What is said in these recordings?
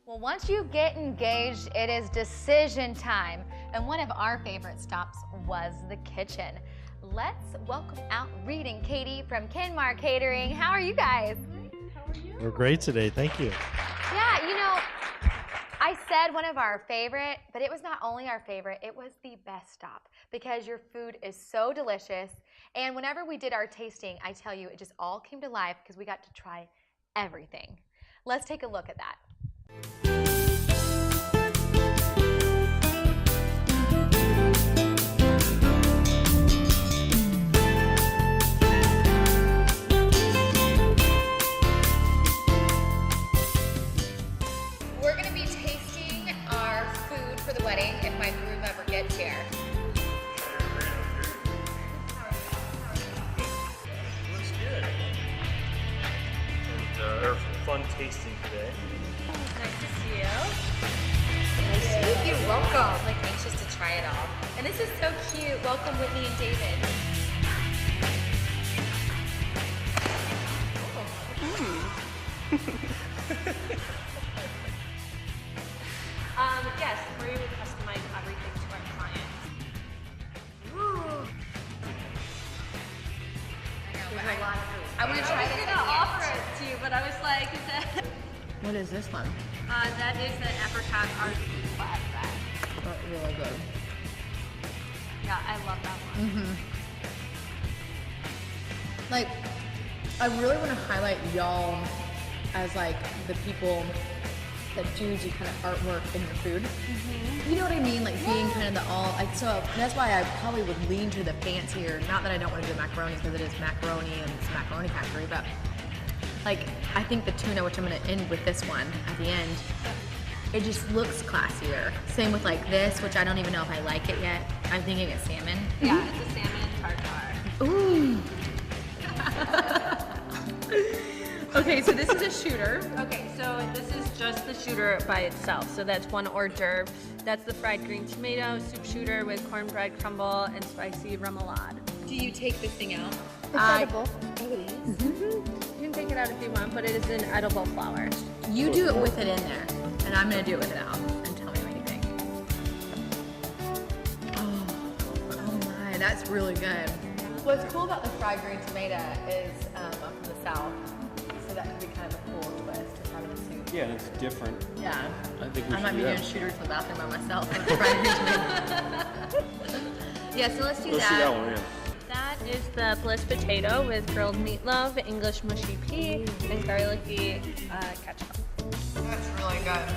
Well, once you get engaged, it is decision time. And one of our favorite stops was the kitchen. Let's welcome out Reid and Katie from Kenmare Catering. How are you guys? How are you? We're great today, thank you. Yeah, you know, I said one of our favorite, but it was not only our favorite, it was the best stop because your food is so delicious. And whenever we did our tasting, I tell you, it just all came to life because we got to try everything. Let's take a look at that. We're going to be tasting our food for the wedding if my groom ever gets here. Looks good. And our fun tasting today. Nice to see you. Nice to meet you. Welcome. I'm like anxious to try it all. And this is so cute. Welcome, Whitney and David. Yes, we would customize everything to our clients. I want to try I was this. gonna offer it to you, but I was like, What is this one? that is an apricot artisan flatbread. Oh, really good. Yeah, I love that one. Like, I really want to highlight y'all as like the people that do kind of artwork in your food. You know what I mean? Like being kind of the all. Like, so that's why I probably would lean to the fancier. Not that I don't want to do macaroni because it is macaroni and it's a macaroni factory, but like I think the tuna, which I'm going to end with this one at the end, it just looks classier. Same with like this, which I don't even know if I like it yet. I'm thinking it's salmon. Yeah, it's a salmon tartare. Ooh. Okay, so this is a shooter. Okay, so this is just the shooter by itself. So that's one hors d'oeuvre. That's the fried green tomato soup shooter with cornbread crumble and spicy remoulade. Do you take this thing out? It's edible. Oh, it is. You can take it out if you want, but it is an edible flour. You do it with it in there, and I'm gonna do it with it out. And tell me what you think. Oh my, that's really good. What's cool about the fried green tomato is I'm from the South, so that could be kind of a cool twist of having a soup. Yeah, and it's different. Yeah. I think we I might should be do doing that. shooters in the bathroom by myself with fried green tomato. Yeah, so let's do Let's see that one, yeah. That is the bliss potato with grilled meatloaf, English mushy pea, and garlicky ketchup. That's really good.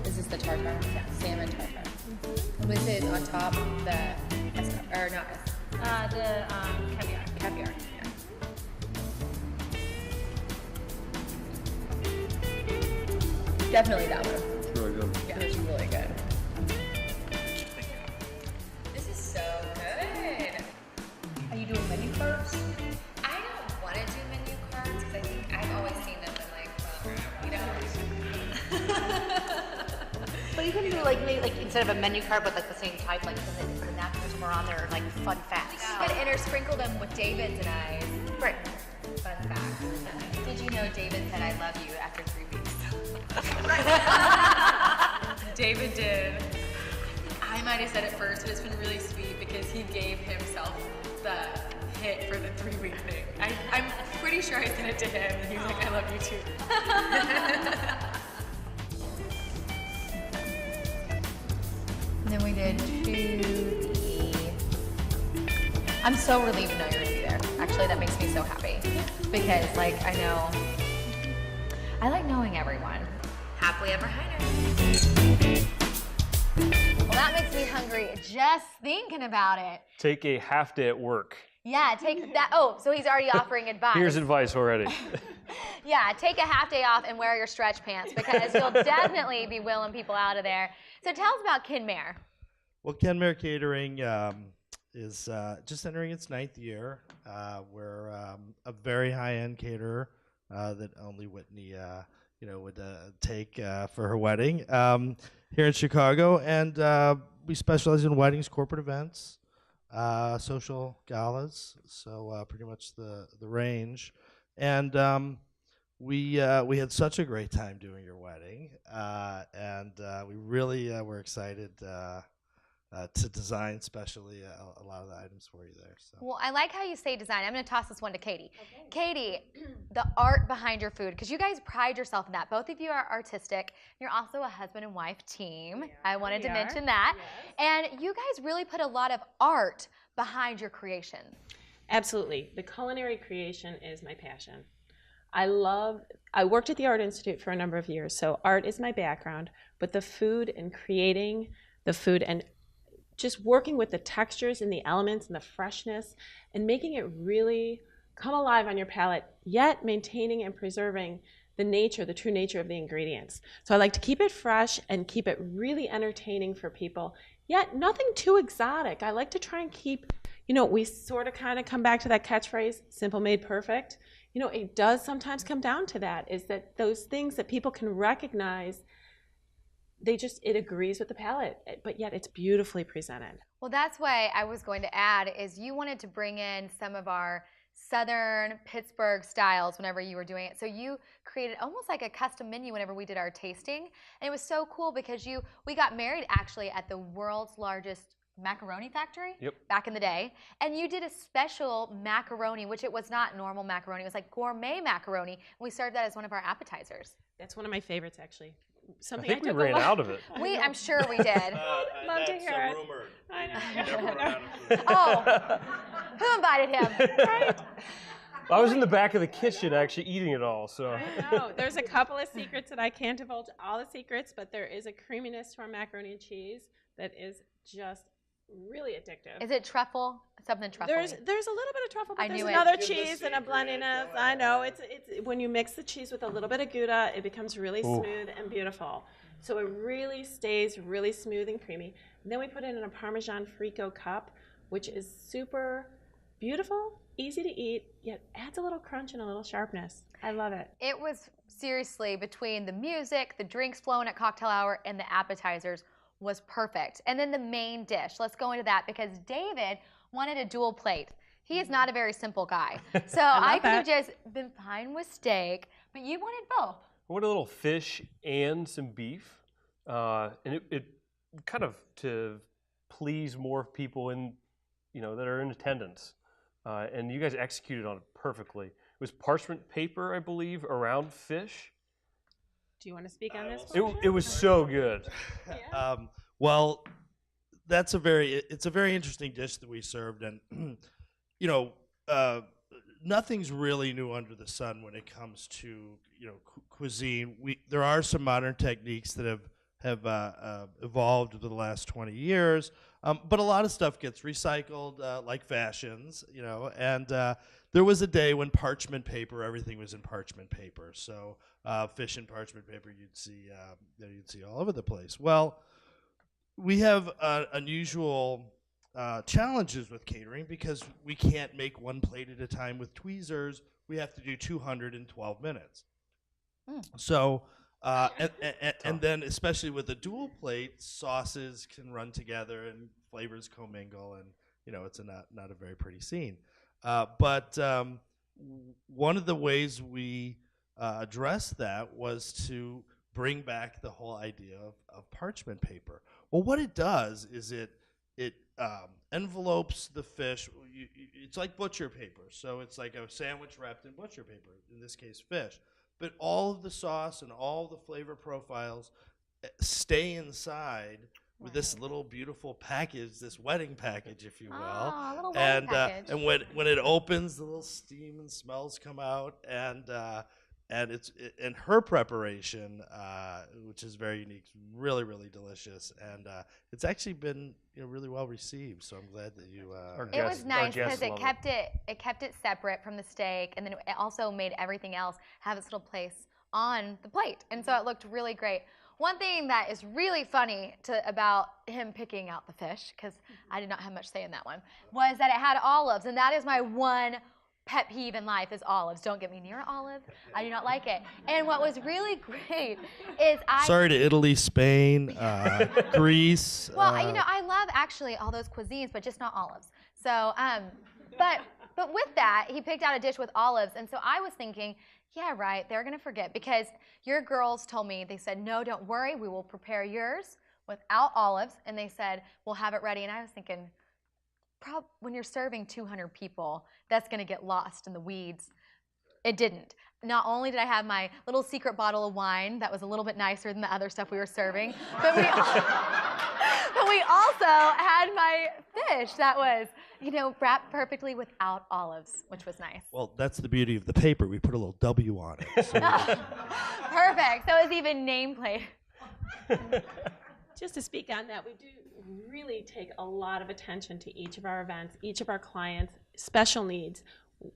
Is this the tartare? Yeah, salmon tartare. With it on top, the or not Caviar. caviar. Yeah. Definitely that one. It's really good. Yeah, it's really good. This is so good. Are you doing menu cards? I don't want to do menu cards because I think I've always seen them and like, well, you know. But you can do like maybe like instead of a menu card, but like the same type, like and then put a napkins more on there, like fun facts. But intersprinkle them with David's and I's. Right. Fun fact. Did you know David said I love you after 3 weeks? David did. I might have said it first, but it's been really sweet because he gave himself the hit for the 3-week thing. I'm pretty sure I said it to him, and he was like, I love you too. And then we did 2D. I'm so relieved to know you're gonna be there. Actually, that makes me so happy because, like, I like knowing everyone. Happily ever hired. Well, that makes me hungry just thinking about it. Take a half day at work. Yeah, take that. Oh, so he's already offering advice. Here's advice already. Yeah, take a half day off and wear your stretch pants because you'll definitely be willing people out of there. So tell us about Kenmare. Well, Kenmare Catering is just entering its 9th year. We're a very high-end caterer that only Whitney, would take for her wedding here in Chicago, and we specialize in weddings, corporate events, social galas, so pretty much the range. And we had such a great time doing your wedding, and we really were excited to design specially a lot of the items for you there. So. Well, I like how you say design. I'm going to toss this one to Katie. Okay. Katie, the art behind your food, because you guys pride yourself in that. Both of you are artistic. You're also a husband and wife team. I wanted to mention that. Yes. And you guys really put a lot of art behind your creation. Absolutely. The culinary creation is my passion. I worked at the Art Institute for a number of years, so art is my background, but the food and creating the food and just working with the textures and the elements and the freshness and making it really come alive on your palate, yet maintaining and preserving the nature, the true nature of the ingredients. So I like to keep it fresh and keep it really entertaining for people, yet nothing too exotic. I like to try and keep, we sort of kind of come back to that catchphrase, simple made perfect. It does sometimes come down to that, is that those things that people can recognize, it agrees with the palate, but yet it's beautifully presented. Well, that's why I was going to add is you wanted to bring in some of our Southern Pittsburgh styles whenever you were doing it. So you created almost like a custom menu whenever we did our tasting. And it was so cool because we got married actually at the world's largest macaroni factory back in the day, and you did a special macaroni, which it was not normal macaroni, it was like gourmet macaroni, and we served that as one of our appetizers. That's one of my favorites, actually. Something I think we ran out of it. I'm sure we did. Love to hear it. Rumored. I know. Oh, who invited him? Right. I was in the back of the kitchen actually eating it all. So I know. There's a couple of secrets that I can't divulge all the secrets, but there is a creaminess to our macaroni and cheese that is just really addictive. Is it truffle? Something truffle. There's a little bit of truffle, but I there's knew another it. cheese and a blendiness. I know. It's when you mix the cheese with a little bit of Gouda, it becomes really smooth and beautiful. So it really stays really smooth and creamy. And then we put it in a Parmesan Frico cup, which is super beautiful, easy to eat, yet adds a little crunch and a little sharpness. I love it. It was seriously between the music, the drinks flowing at cocktail hour, and the appetizers was perfect. And then the main dish, let's go into that because David wanted a dual plate. He is not a very simple guy. So I could have just been fine with steak, but you wanted both. I wanted a little fish and some beef. And it kind of to please more people that are in attendance. And you guys executed on it perfectly. It was parchment paper, I believe, around fish. Do you want to speak on this? It was so good. Yeah. Well, it's a very interesting dish that we served, and nothing's really new under the sun when it comes to cuisine. There are some modern techniques that have evolved over the last 20 years, but a lot of stuff gets recycled, like fashions, and there was a day when parchment paper, everything was in parchment paper. So fish and parchment paper, you'd see all over the place. Well, we have unusual challenges with catering because we can't make one plate at a time with tweezers. We have to do 212 minutes. So, and then especially with a dual plate, sauces can run together and flavors commingle, and it's not a very pretty scene. But one of the ways we addressed that was to bring back the whole idea of parchment paper. Well, what it does is it envelopes the fish. It's like butcher paper, so it's like a sandwich wrapped in butcher paper, in this case fish. But all of the sauce and all the flavor profiles stay inside with this little beautiful package, this wedding package, if you will. A little wedding package. And when it opens, the little steam and smells come out, and her preparation, which is very unique, really, really delicious, and it's actually been really well received. So I'm glad that you. It was nice because it kept it separate from the steak, and then it also made everything else have its little place on the plate, and so it looked really great. One thing that is really funny about him picking out the fish, because I did not have much say in that one, was that it had olives, and that is my one pet peeve in life is olives. Don't get me near an olive. I do not like it. And what was really great is Sorry to Italy, Spain, Greece. Well, I love actually all those cuisines, but just not olives. So, but But with that, he picked out a dish with olives, and so I was thinking, yeah, right, they're gonna forget, because your girls told me, they said, no, don't worry, we will prepare yours without olives, and they said, we'll have it ready, and I was thinking, when you're serving 200 people, that's gonna get lost in the weeds. It didn't. Not only did I have my little secret bottle of wine that was a little bit nicer than the other stuff we were serving, but we also had my fish that was, wrapped perfectly without olives, which was nice. Well, that's the beauty of the paper. We put a little W on it. So Perfect. So it was even nameplate. Just to speak on that, we do really take a lot of attention to each of our events, each of our clients' special needs.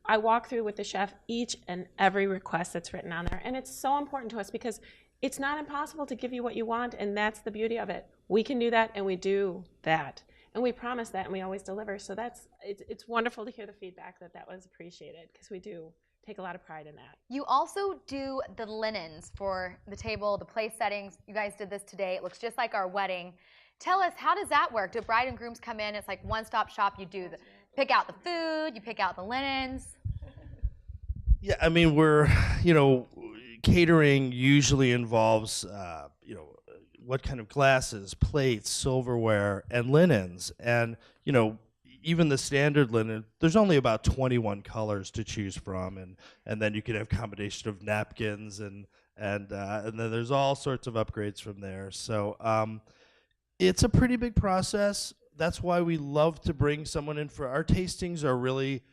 I walk through with the chef each and every request that's written on there, and it's so important to us because it's not impossible to give you what you want, and that's the beauty of it. We can do that, and we do that, and we promise that, and we always deliver. So it's wonderful to hear the feedback that was appreciated, because we do take a lot of pride in that. You also do the linens for the table, the place settings. You guys did this today. It looks just like our wedding. Tell us, how does that work? Do bride and grooms come in? It's like one-stop shop. You do pick out the food, you pick out the linens. yeah, I mean, we're, catering usually involves, what kind of glasses, plates, silverware, and linens. And, even the standard linen, there's only about 21 colors to choose from, and then you can have combination of napkins, and then there's all sorts of upgrades from there. So it's a pretty big process. That's why we love to bring someone in for our tastings. Are really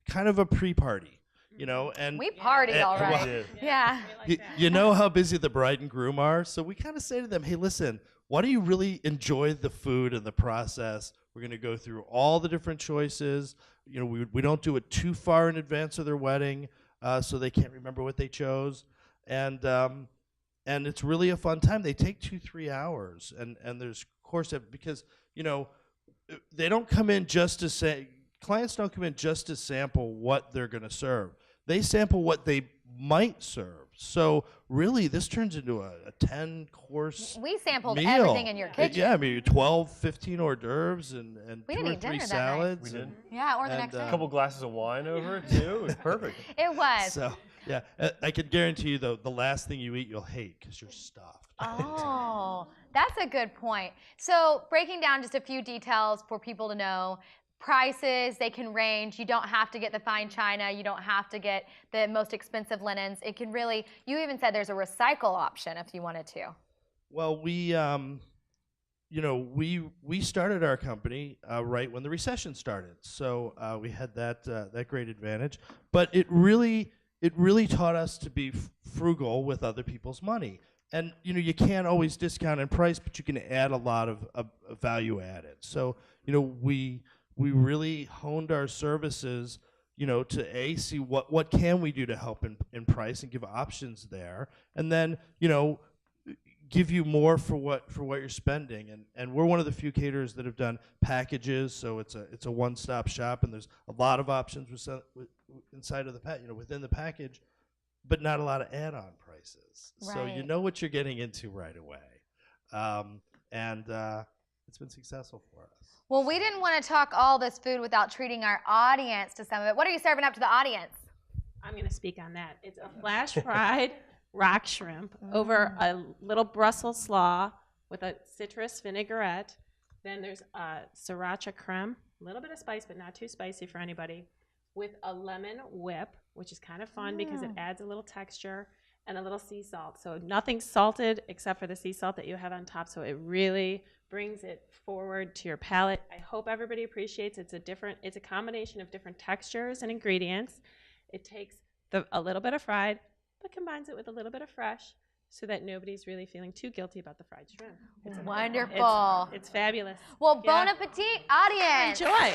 kind of a pre-party, and We partied all right. Well, Yeah. you know how busy the bride and groom are, so we kind of say to them, hey, listen, why do you really enjoy the food and the process? We're going to go through all the different choices. We don't do it too far in advance of their wedding, so they can't remember what they chose. And it's really a fun time. They take 2-3 hours, and there's course because they don't come in just to say. Clients don't come in just to sample what they're going to serve. They sample what they might serve. So really, this turns into a 10-course We sampled meal. everything in your kitchen. Yeah, I mean, 12, 15 hors d'oeuvres and We 2 didn't or eat 3 dinner that night. salads. We did. and- Yeah, or the And, next a A day. couple glasses of wine over it too. It was perfect. It was. So yeah, I can guarantee you though, the last thing you eat you'll hate because you're stuffed. Oh, that's a good point. So breaking down just a few details for people to know. Prices, they can range. You don't have to get the fine china. You don't have to get the most expensive linens. It can really, you even said there's a recycle option if you wanted to. Well, we started our company right when the recession started, so we had that great advantage. But it really taught us to be frugal with other people's money. And you can't always discount in price, but you can add a lot of value added. So we really honed our services, to see what can we do to help in price and give options there, and then give you more for what you're spending. And we're one of the few caterers that have done packages, so it's a one-stop shop, and there's a lot of options inside of the within the package, but not a lot of add-on prices. So you Right. know what you're getting into right away, and it's been successful for us. Well, we didn't want to talk all this food without treating our audience to some of it. What are you serving up to the audience? I'm going to speak on that. It's a flash fried rock shrimp over a little Brussels slaw with a citrus vinaigrette. Then there's a sriracha creme, a little bit of spice, but not too spicy for anybody, with a lemon whip, which is kind of fun because it adds a little texture, and a little sea salt. So nothing salted except for the sea salt that you have on top. So it really brings it forward to your palate. I hope everybody appreciates it's a combination of different textures and ingredients. It takes a little bit of fried, but combines it with a little bit of fresh so that nobody's really feeling too guilty about the fried shrimp. It's Wonderful. It's fabulous. Well, bon Yeah. appetit, audience. Enjoy.